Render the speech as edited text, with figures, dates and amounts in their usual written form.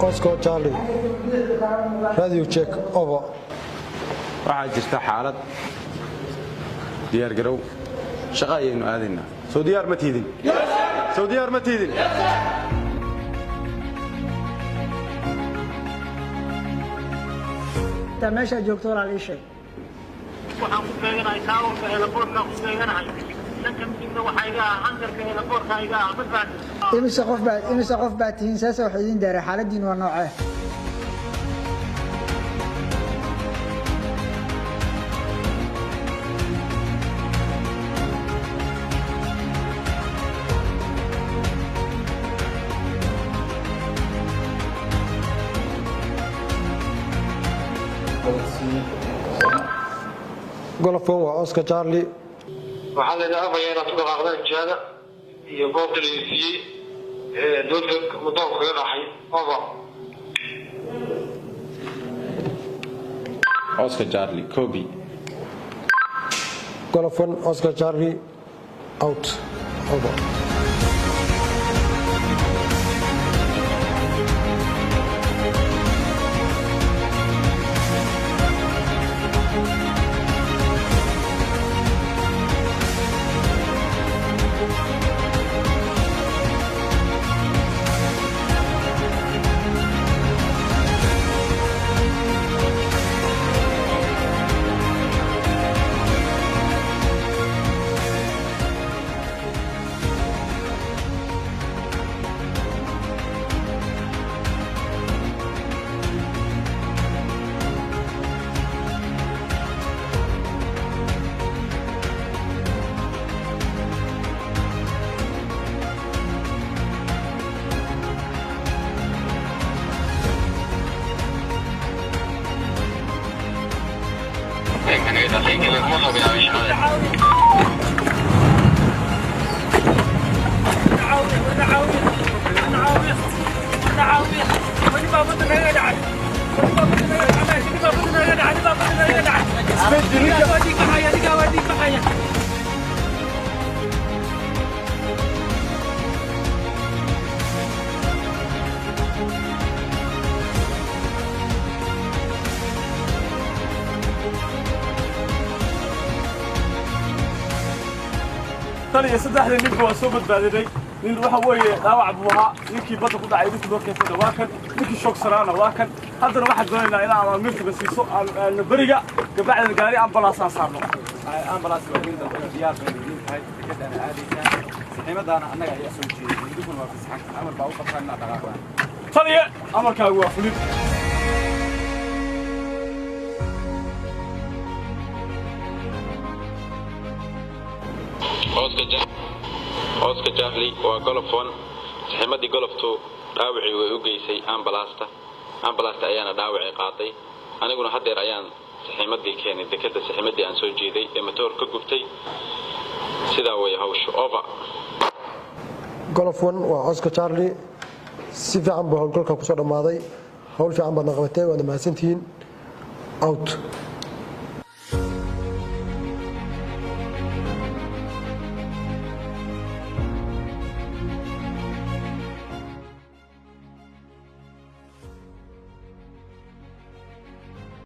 Oscar Charlie radio check over. waxaa jirta xaalad diyaar garow shaqo ayaynu aadaynaa soo diyaar ma tiidin soo diyaar ma tiidin meesha joogto walaal ii sheeg waxaan ku beeganahay taawunka eelaboorka ku beeganahay dhanka midna waxa iga hangarka eelaboorka iga badbaad imise qof baad tihiin saasa wax idin daaray xaaladiin waa noocee Golofon waa Oscar Charlie waxaa la yidhaahdaa bayaana ku dhaqaaqda jihada iyo goobta la siiyey dowladda muddoonka kaga dhacay over Oscar Charlie Kobe Golofon Oscar Charlie out over. taliya saddexda ninka waa soo badbaadinay nin waxa weeye dhaawac buu ahaa ninkii badda ku dhacay ninkii loo keensay waa kan ninkii shoog saraana waa kan haddana waxaan doonaynaa inaan amaamirta siiso aan beriga gabacdan gaari ambalaas aan saarno ambalaas waa in dadka diyaar bay yihiin tahay tikadana aadaysa saxiimadana annaga ayaa soo jeeday idinku waa fasaxan amar baa u qabtaan inaa dhaqaaqaan taliya amarkaagu waa fulin Oscar Charlie waa golofon saxiimadii goloftu dhaawacii way u geysay ambalaasta ayaana dhaawacii qaaday aniguna hadeer ayaan saxiimadii keenay dekada saxiimadii aan soo jeeday ee motor ka gubtay sidaa way hawshu over Golofon waa Oscar Charlie si fiican buu howlgalka ku soo dhamaaday hawl fiican baad qabatay waad mahadsantihiin out